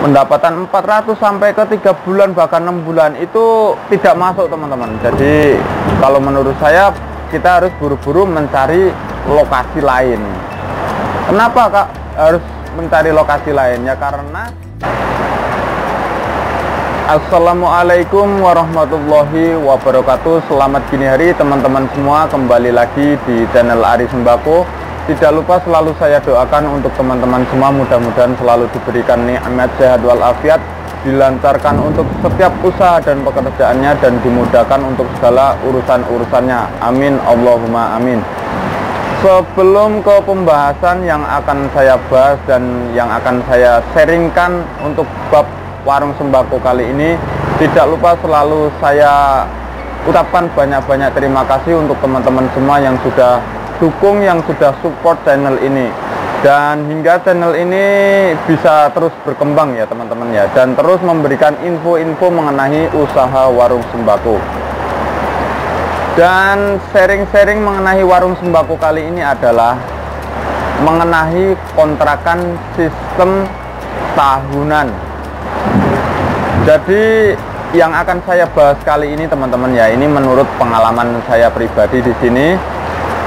pendapatan 400 sampai ke 3 bulan bahkan 6 bulan itu tidak masuk teman-teman. Jadi kalau menurut saya kita harus buru-buru mencari lokasi lain. Kenapa Kak harus mencari lokasi lain? Ya karena Assalamualaikum warahmatullahi wabarakatuh. Selamat dini hari teman-teman semua, kembali lagi di channel Ari Sembako. Tidak lupa selalu saya doakan untuk teman-teman semua, mudah-mudahan selalu diberikan nikmat sehat walafiat, dilancarkan untuk setiap usaha dan pekerjaannya, dan dimudahkan untuk segala urusan-urusannya. Amin Allahumma amin. Sebelum ke pembahasan yang akan saya bahas dan yang akan saya sharingkan untuk bab warung sembako kali ini, tidak lupa selalu saya ucapkan banyak-banyak terima kasih untuk teman-teman semua yang sudah dukung, yang sudah support channel ini, dan hingga channel ini bisa terus berkembang ya teman-teman ya, dan terus memberikan info-info mengenai usaha warung sembako. Dan sharing-sharing mengenai warung sembako kali ini adalah mengenai kontrakan sistem tahunan. Jadi yang akan saya bahas kali ini teman-teman ya, ini menurut pengalaman saya pribadi di sini.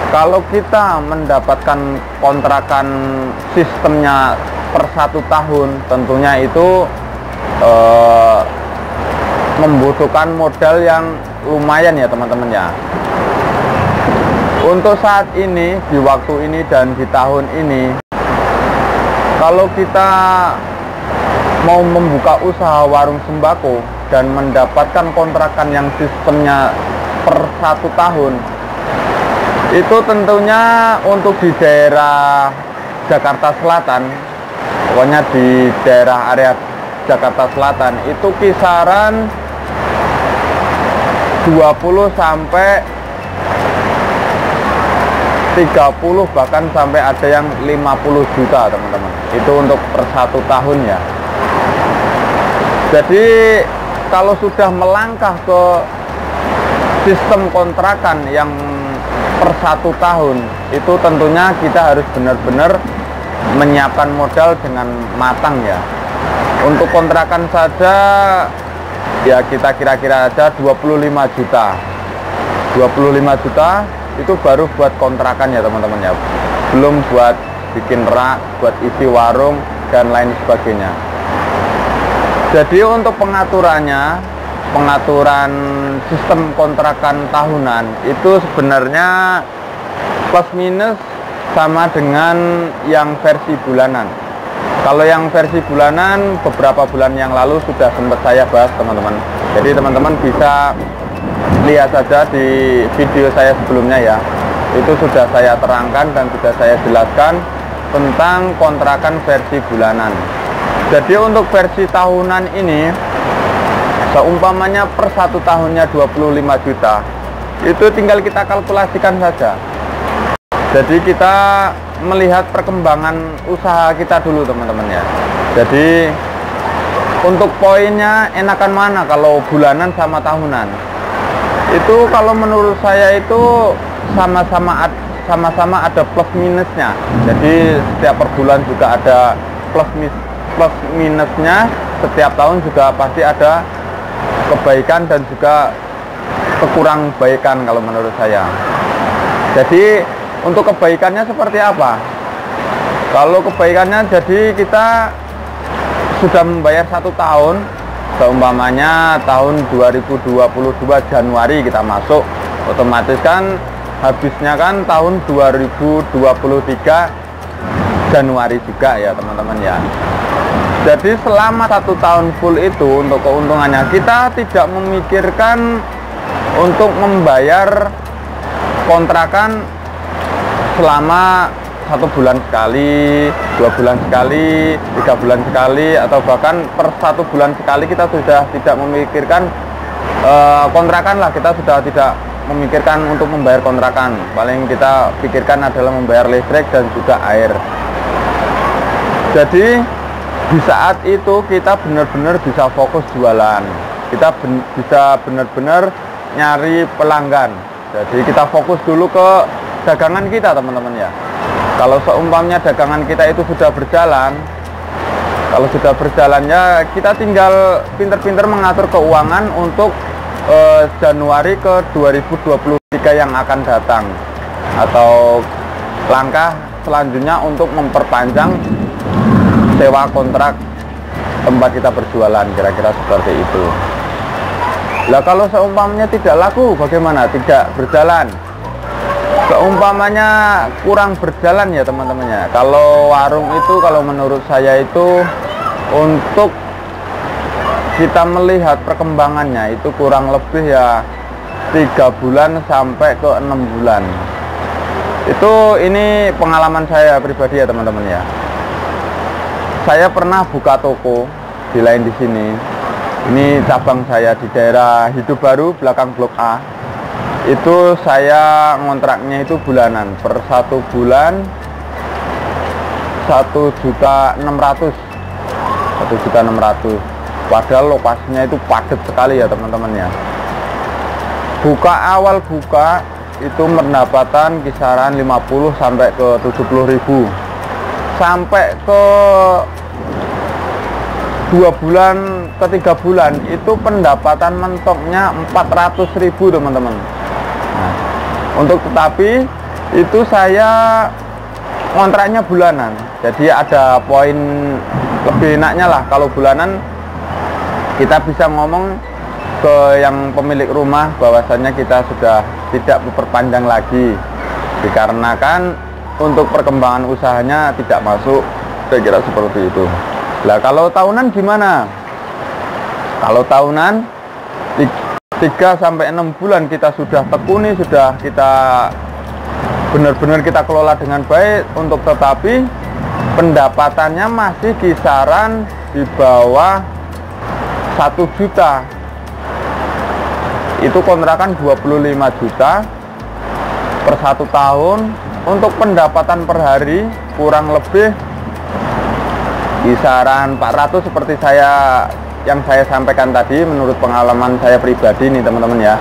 Kalau kita mendapatkan kontrakan sistemnya per 1 tahun, tentunya itu membutuhkan modal yang lumayan ya teman-teman ya. Untuk saat ini, di waktu ini dan di tahun ini, kalau kita mau membuka usaha warung sembako dan mendapatkan kontrakan yang sistemnya per 1 tahun, itu tentunya untuk di daerah Jakarta Selatan, pokoknya di daerah area Jakarta Selatan itu kisaran 20 sampai 30, bahkan sampai ada yang 50 juta teman-teman. Itu untuk per 1 tahun ya. Jadi kalau sudah melangkah ke sistem kontrakan yang per 1 tahun, itu tentunya kita harus benar-benar menyiapkan modal dengan matang ya. Untuk kontrakan saja ya kita kira-kira aja 25 juta 25 juta itu baru buat kontrakan ya teman-teman ya, belum buat bikin rak, buat isi warung dan lain sebagainya. Jadi untuk pengaturan sistem kontrakan tahunan itu sebenarnya plus minus sama dengan yang versi bulanan. Kalau yang versi bulanan beberapa bulan yang lalu sudah sempat saya bahas teman-teman. Jadi teman-teman bisa lihat saja di video saya sebelumnya ya. Itu sudah saya terangkan dan sudah saya jelaskan tentang kontrakan versi bulanan. Jadi untuk versi tahunan ini, seumpamanya per 1 tahunnya 25 juta, itu tinggal kita kalkulasikan saja. Jadi kita melihat perkembangan usaha kita dulu teman-teman ya. Jadi untuk poinnya enakan mana kalau bulanan sama tahunan? Itu kalau menurut saya itu sama-sama ada plus minusnya. Jadi setiap per bulan juga ada plus minusnya, setiap tahun juga pasti ada kebaikan dan juga kekurang baikan kalau menurut saya. Jadi untuk kebaikannya seperti apa? Kalau kebaikannya, jadi kita sudah membayar 1 tahun, seumpamanya tahun 2022 Januari kita masuk, otomatis kan habisnya kan tahun 2023 Januari juga ya teman-teman ya. Jadi selama 1 tahun full itu untuk keuntungannya kita tidak memikirkan untuk membayar kontrakan selama 1 bulan sekali, 2 bulan sekali, 3 bulan sekali, atau bahkan per 1 bulan sekali kita sudah tidak memikirkan kontrakan lah. Kita sudah tidak memikirkan untuk membayar kontrakan. Paling kita pikirkan adalah membayar listrik dan juga air. Jadi di saat itu kita benar-benar bisa fokus jualan, kita bisa benar-benar nyari pelanggan. Jadi kita fokus dulu ke dagangan kita teman-teman ya. Kalau seumpamanya dagangan kita itu sudah berjalan, Kalau sudah berjalannya, kita tinggal pinter-pinter mengatur keuangan untuk Januari ke 2023 yang akan datang, atau langkah selanjutnya untuk memperpanjang sewa kontrak tempat kita berjualan, kira-kira seperti itu. Lah kalau seumpamanya tidak laku, bagaimana? Tidak berjalan, seumpamanya kurang berjalan ya teman-temannya. Kalau warung itu, kalau menurut saya itu, untuk kita melihat perkembangannya itu kurang lebih ya 3 bulan sampai ke 6 bulan. Ini pengalaman saya pribadi ya teman-teman ya. Saya pernah buka toko di lain di sini. Ini cabang saya di daerah Hidup Baru belakang Blok A. Itu saya ngontraknya itu bulanan, per 1 bulan 1.600.000. 1.600.000. Padahal lokasinya itu padat sekali ya teman-teman ya. Awal buka itu pendapatan kisaran 50 sampai ke 70.000. Sampai ke 2 bulan ke 3 bulan itu pendapatan mentoknya 400.000 teman-teman. Nah, untuk tetapi itu saya kontraknya bulanan, jadi ada poin lebih enaknya lah. Kalau bulanan kita bisa ngomong ke yang pemilik rumah bahwasannya kita sudah tidak memperpanjang lagi, dikarenakan untuk perkembangan usahanya tidak masuk, saya kira seperti itu. Lah kalau tahunan gimana? Kalau tahunan 3 sampai 6 bulan kita sudah tekuni, sudah kita benar-benar kita kelola dengan baik, untuk tetapi pendapatannya masih kisaran di bawah 1 juta. Itu kontrakan 25 juta per 1 tahun. Untuk pendapatan per hari kurang lebih kisaran 400 seperti yang saya sampaikan tadi, menurut pengalaman saya pribadi nih teman-teman ya.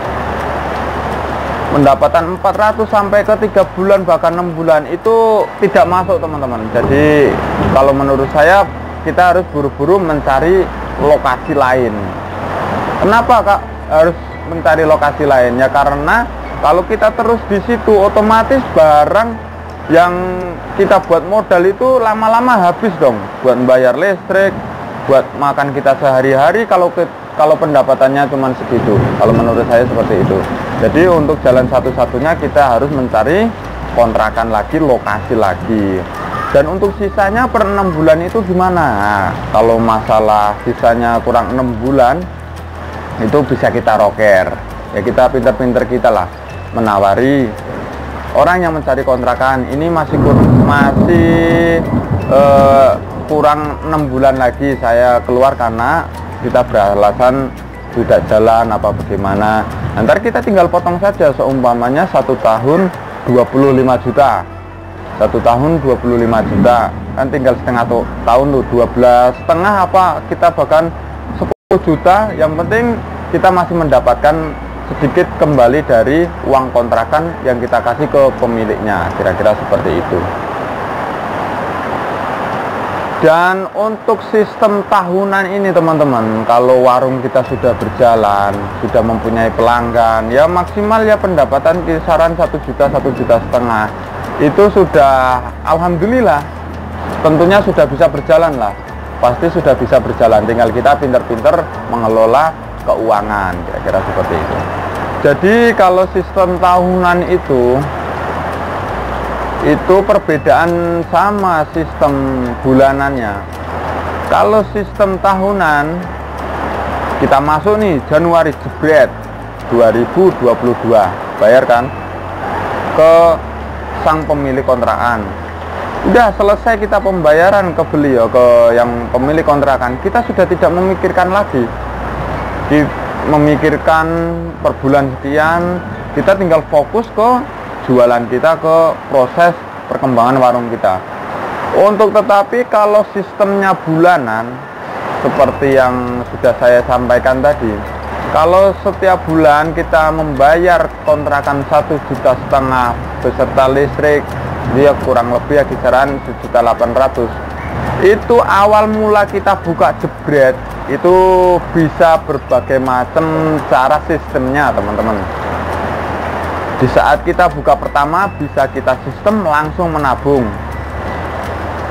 Pendapatan 400 sampai ke 3 bulan bahkan 6 bulan itu tidak masuk teman-teman. Jadi kalau menurut saya kita harus buru-buru mencari lokasi lain. Kenapa Kak harus mencari lokasi lain? Ya karena kalau kita terus di situ otomatis barang yang kita buat modal itu lama-lama habis dong, buat bayar listrik, buat makan kita sehari-hari. Kalau pendapatannya cuma segitu, kalau menurut saya seperti itu. Jadi untuk jalan satu-satunya kita harus mencari kontrakan lagi, lokasi lagi. Dan untuk sisanya per 6 bulan itu gimana? Nah, kalau masalah sisanya kurang 6 bulan itu bisa kita roker. Ya kita pinter-pinter kita lah menawari orang yang mencari kontrakan ini masih kurang 6 bulan lagi saya keluar karena kita beralasan tidak jalan apa bagaimana. Nanti kita tinggal potong saja, seumpamanya 1 tahun 25 juta, 1 tahun 25 juta, kan tinggal setengah tahun tuh 12,5 apa kita bahkan 10 juta. Yang penting kita masih mendapatkan sedikit kembali dari uang kontrakan yang kita kasih ke pemiliknya, kira-kira seperti itu. Dan untuk sistem tahunan ini teman-teman, kalau warung kita sudah berjalan, sudah mempunyai pelanggan, ya maksimal ya pendapatan kisaran 1 juta, 1,5 juta, itu sudah alhamdulillah, tentunya sudah bisa berjalan lah, pasti sudah bisa berjalan, tinggal kita pinter-pinter mengelola keuangan, kira-kira seperti itu. Jadi kalau sistem tahunan itu perbedaan sama sistem bulanannya. Kalau sistem tahunan kita masuk nih Januari jebret 2022, bayar kan ke sang pemilik kontrakan. Udah selesai kita pembayaran ke beliau, ke yang pemilik kontrakan, kita sudah tidak memikirkan lagi memikirkan per bulan sekian, kita tinggal fokus ke jualan kita, ke proses perkembangan warung kita. Untuk tetapi kalau sistemnya bulanan seperti yang sudah saya sampaikan tadi, kalau setiap bulan kita membayar kontrakan 1,5 juta beserta listrik, dia kurang lebih ya kisaran 1.800.000. Itu awal mula kita buka jebret itu bisa berbagai macam cara sistemnya teman-teman. Di saat kita buka pertama bisa kita sistem langsung menabung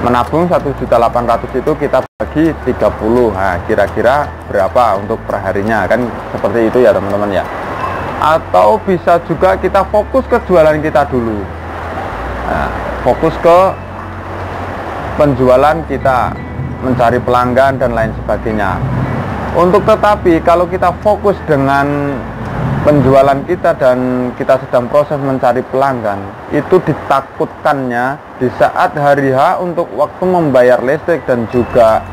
1.800.000 itu kita bagi 30. Nah, kira-kira berapa untuk perharinya, kan seperti itu ya teman-teman ya. Atau bisa juga kita fokus ke jualan kita dulu. Nah, fokus ke penjualan kita, mencari pelanggan dan lain sebagainya. Tetapi kalau kita fokus dengan penjualan kita dan kita sedang proses mencari pelanggan, itu ditakutkannya di saat hari H untuk waktu membayar listrik dan juga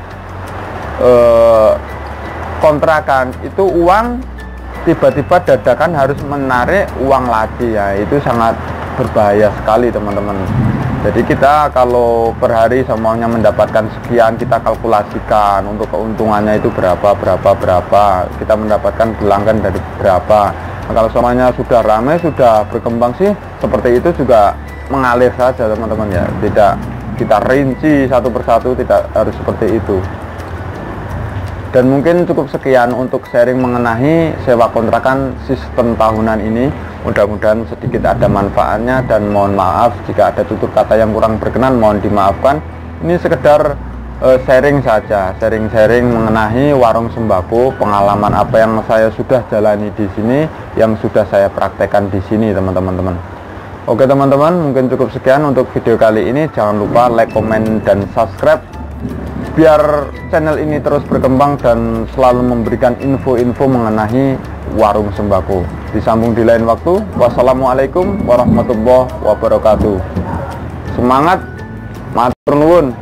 kontrakan, itu uang tiba-tiba dadakan harus menarik uang lagi ya. Itu sangat berbahaya sekali teman-teman. Jadi kita kalau per hari semuanya mendapatkan sekian, kita kalkulasikan untuk keuntungannya itu berapa, kita mendapatkan pelanggan dari berapa. Nah, kalau semuanya sudah ramai, sudah berkembang sih seperti itu juga mengalir saja teman-teman ya. Tidak kita rinci satu persatu, tidak harus seperti itu. Dan mungkin cukup sekian untuk sharing mengenai sewa kontrakan sistem tahunan ini. Mudah-mudahan sedikit ada manfaatnya, dan mohon maaf jika ada tutur kata yang kurang berkenan, mohon dimaafkan. Ini sekedar sharing saja, sharing mengenai warung sembako, pengalaman apa yang saya sudah jalani di sini, yang sudah saya praktekkan di sini teman-teman. Oke teman-teman, mungkin cukup sekian untuk video kali ini. Jangan lupa like, komen, dan subscribe biar channel ini terus berkembang dan selalu memberikan info-info mengenai warung sembako. Disambung di lain waktu. Wassalamualaikum warahmatullahi wabarakatuh. Semangat, matur nuwun.